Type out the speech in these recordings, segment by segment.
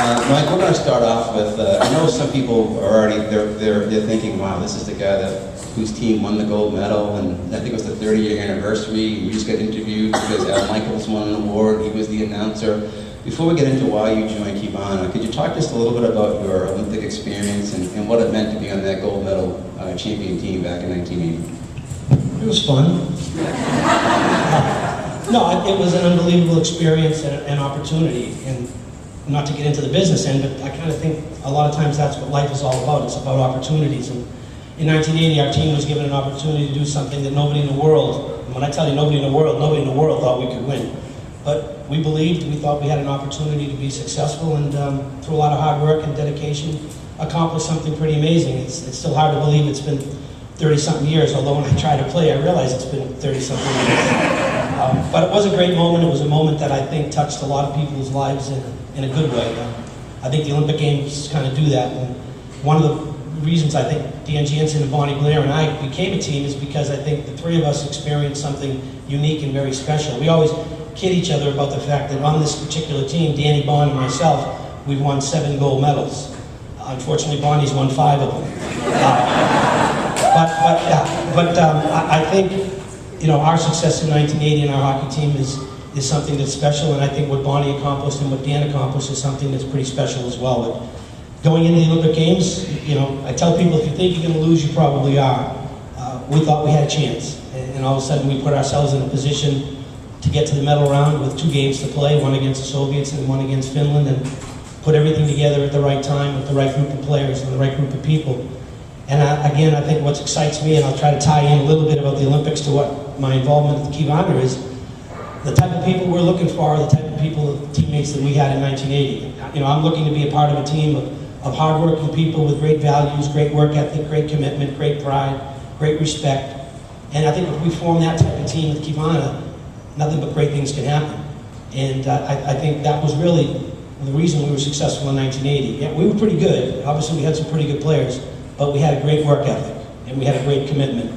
Mike, we're going to start off with, I know some people are already, they're thinking, wow, this is the guy whose team won the gold medal, and I think it was the 30-year anniversary. We just got interviewed because Al Michaels won an award. He was the announcer. Before we get into why you joined Kivana, could you talk just a little bit about your Olympic experience and what it meant to be on that gold medal champion team back in 1980? It was fun. No, it was an unbelievable experience and an opportunity. And not to get into the business end, but I kind of think a lot of times that's what life is all about. It's about opportunities. And in 1980, our team was given an opportunity to do something that nobody in the world, and when I tell you nobody in the world thought we could win. But we believed, we thought we had an opportunity to be successful, and through a lot of hard work and dedication, accomplished something pretty amazing. It's still hard to believe it's been 30-something years, although when I try to play, I realize it's been 30-something years. But it was a great moment. It was a moment that I think touched a lot of people's lives in a good way. I think the Olympic Games kind of do that. And one of the reasons I think Dan Jansen and Bonnie Blair and I became a team is because I think the three of us experienced something unique and very special. We always kid each other about the fact that on this particular team, Danny, Bond, and myself, we've won 7 gold medals. Unfortunately, Bonnie's won 5 of them. I think, you know, our success in 1980 in our hockey team is something that's special, and I think what Bonnie accomplished and what Dan accomplished is something that's pretty special as well. But going into the Olympic Games, you know, I tell people if you think you're going to lose, you probably are. We thought we had a chance, and all of a sudden we put ourselves in a position to get to the medal round with 2 games to play, one against the Soviets and one against Finland, and put everything together at the right time with the right group of players and the right group of people. And again, I think what excites me, and I'll try to tie in a little bit about the Olympics to what my involvement with Kivana is, the type of people we're looking for are the type of people, the teammates that we had in 1980. You know, I'm looking to be a part of a team of hardworking people with great values, great work ethic, great commitment, great pride, great respect. And I think if we form that type of team with Kivana, nothing but great things can happen. And I think that was really the reason we were successful in 1980. Yeah, we were pretty good. Obviously, we had some pretty good players, but we had a great work ethic, and we had a great commitment,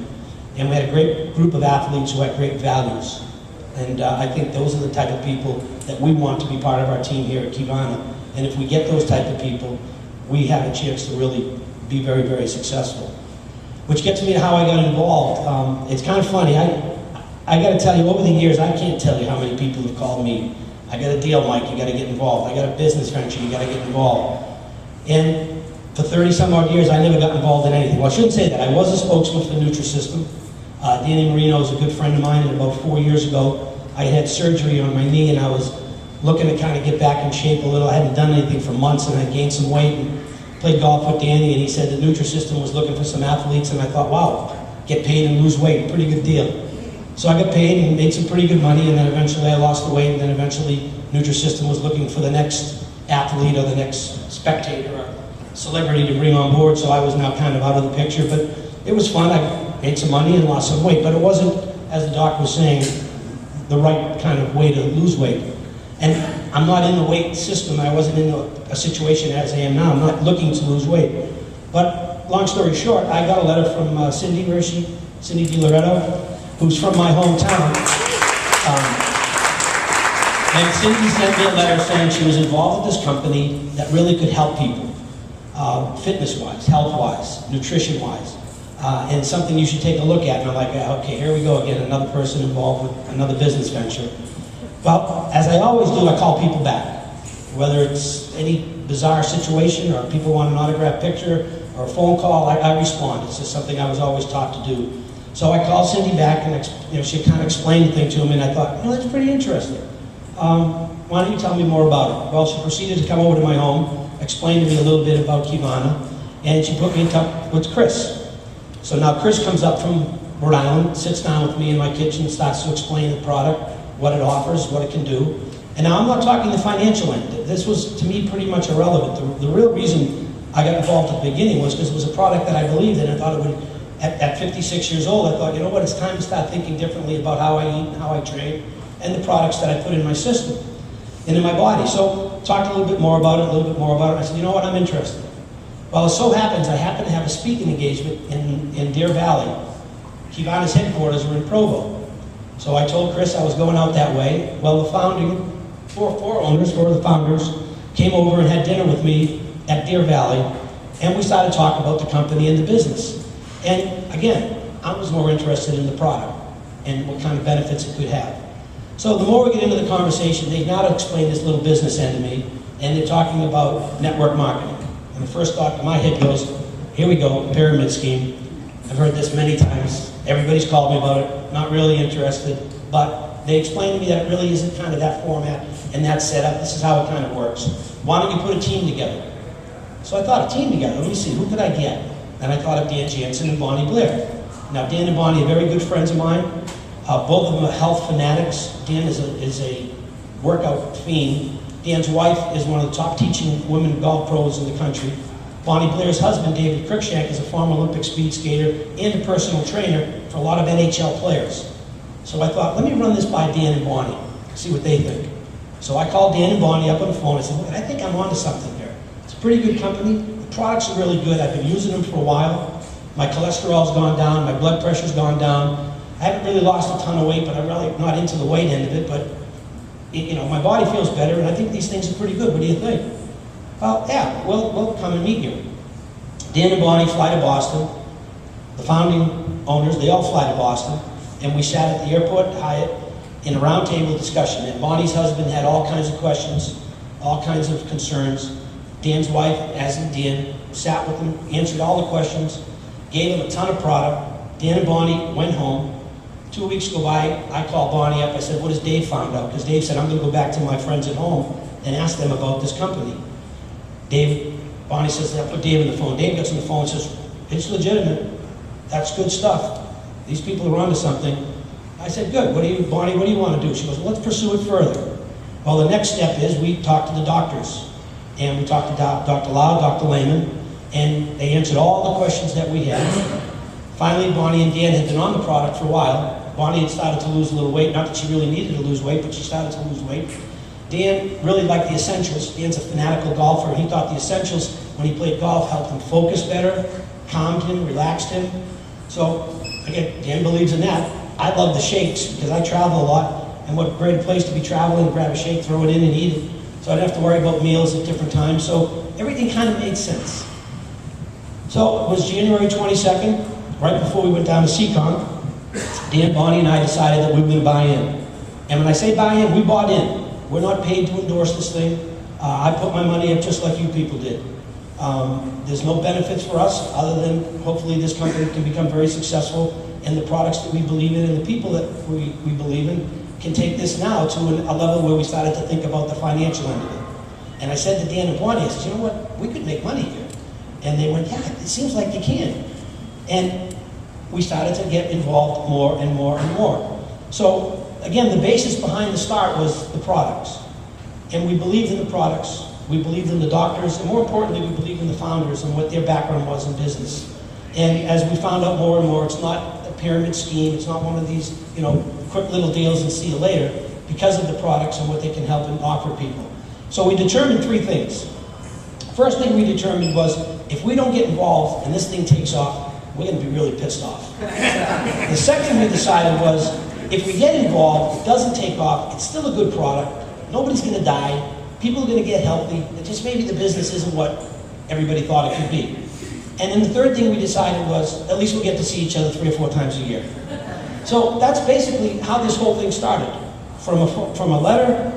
and we had a great group of athletes who had great values. And I think those are the type of people that we want to be part of our team here at Kivana. And if we get those type of people, we have a chance to really be very, very successful. Which gets me to how I got involved. It's kind of funny. I got to tell you, over the years, I can't tell you how many people have called me. I got a deal, Mike, you got to get involved. I got a business venture, you got to get involved. And for 30-some-odd years, I never got involved in anything. Well, I shouldn't say that. I was a spokesman for the Nutrisystem. Danny Marino is a good friend of mine, and about 4 years ago, I had surgery on my knee, and I was looking to kind of get back in shape a little. I hadn't done anything for months, and I gained some weight, and played golf with Danny, and he said the Nutrisystem was looking for some athletes, and I thought, wow, get paid and lose weight, pretty good deal. So I got paid and made some pretty good money, and then eventually I lost the weight, and then eventually Nutrisystem was looking for the next athlete or the next spectator or celebrity to bring on board, so I was now kind of out of the picture. But it was fun. I made some money and lost some weight, but it wasn't, as the doc was saying, the right kind of way to lose weight. And I'm not in the weight system. I wasn't in a situation as I am now. I'm not looking to lose weight. But long story short, I got a letter from Cindy DiLoretto, who's from my hometown. And Cindy sent me a letter saying she was involved with this company that really could help people, fitness-wise, health-wise, nutrition-wise, and something you should take a look at. And I'm like, okay, here we go again, another person involved with another business venture. Well, as I always do, I call people back. Whether it's any bizarre situation or people want an autographed picture or a phone call, I respond. It's just something I was always taught to do. So I called Cindy back, and she kind of explained the thing to him, and I thought, that's pretty interesting. Why don't you tell me more about it? Well, she proceeded to come over to my home, explain to me a little bit about Kivana, and she put me in touch with Chris. So now Chris comes up from Rhode Island, sits down with me in my kitchen, starts to explain the product, what it offers, what it can do. And now I'm not talking the financial end. This was, to me, pretty much irrelevant. The real reason I got involved at the beginning was because it was a product that I believed in. I thought it would, at 56 years old, I thought, you know what, it's time to start thinking differently about how I eat and how I train and the products that I put in my system and in my body. So talked a little bit more about it, I said, you know what, I'm interested. Well, it so happens I happen to have a speaking engagement in Deer Valley. Kivana's headquarters are in Provo. So I told Chris I was going out that way. Well, the four of the founders came over and had dinner with me at Deer Valley, and we started talking about the company and the business. And again, I was more interested in the product and what kind of benefits it could have. So the more we get into the conversation, they've now explained this little business end to me, and they're talking about network marketing. And the first thought in my head goes, here we go, pyramid scheme. I've heard this many times. Everybody's called me about it, not really interested, but they explained to me that it really isn't kind of that format and that setup. This is how it kind of works. Why don't you put a team together? So I thought, a team together, let me see, who could I get? And I thought of Dan Jansen and Bonnie Blair. Now, Dan and Bonnie are very good friends of mine. Both of them are health fanatics. Dan is a workout fiend. Dan's wife is one of the top teaching women golf pros in the country. Bonnie Blair's husband, David Cruikshank, is a former Olympic speed skater and a personal trainer for a lot of NHL players. So I thought, let me run this by Dan and Bonnie, see what they think. So I called Dan and Bonnie up on the phone. I said, look, I think I'm onto something here. It's a pretty good company. The products are really good. I've been using them for a while. My cholesterol's gone down. My blood pressure's gone down. I haven't really lost a ton of weight, but I'm really not into the weight end of it. But you know, my body feels better, and I think these things are pretty good. What do you think? Well, yeah, we'll come and meet you. Dan and Bonnie fly to Boston. The founding owners, they all fly to Boston. And we sat at the airport, Hyatt, in a roundtable discussion. And Bonnie's husband had all kinds of questions, all kinds of concerns. Dan's wife, as in Dan, sat with him, answered all the questions, gave him a ton of product. Dan and Bonnie went home. 2 weeks go by, I called Bonnie up. I said, what has Dave found out? Because Dave said, I'm going to go back to my friends at home and ask them about this company. Bonnie says, I put Dave on the phone. Dave gets on the phone and says, it's legitimate. That's good stuff. These people are onto something. I said, good. Bonnie, what do you want to do? She goes, well, let's pursue it further. Well, the next step is we talked to the doctors. And we talked to Dr. Lau, Dr. Lehman, and they answered all the questions that we had. Finally, Bonnie and Dan had been on the product for a while. Bonnie had started to lose a little weight. Not that she really needed to lose weight, but she started to lose weight. Dan really liked the essentials. Dan's a fanatical golfer. He thought the essentials, when he played golf, helped him focus better, calmed him, relaxed him. So, again, Dan believes in that. I love the shakes because I travel a lot, and what great place to be traveling, grab a shake, throw it in and eat it. So I don't have to worry about meals at different times. So everything kind of made sense. So it was January 22nd, right before we went down to Seacon. Dan, Bonnie, and I decided that we were going to buy in. And when I say buy in, we bought in. We're not paid to endorse this thing. I put my money up just like you people did. There's no benefits for us other than hopefully this company can become very successful and the products that we believe in and the people that we believe in can take this now to a level where we started to think about the financial end of it. And I said to Dan and Bonnie, I said, you know what, we could make money here. And they went, yeah, it seems like you can. And we started to get involved more and more and more. So again, the basis behind the start was the products. And we believed in the products, we believed in the doctors, and more importantly, we believed in the founders and what their background was in business. And as we found out more and more, it's not a pyramid scheme, it's not one of these, quick little deals and see you later, because of the products and what they can help and offer people. So we determined 3 things. First thing we determined was, if we don't get involved and this thing takes off, we're going to be really pissed off. The second we decided was, if we get involved, it doesn't take off, it's still a good product, nobody's going to die, people are going to get healthy, it just maybe the business isn't what everybody thought it could be. And then the third thing we decided was, at least we'll get to see each other 3 or 4 times a year. So that's basically how this whole thing started. From a letter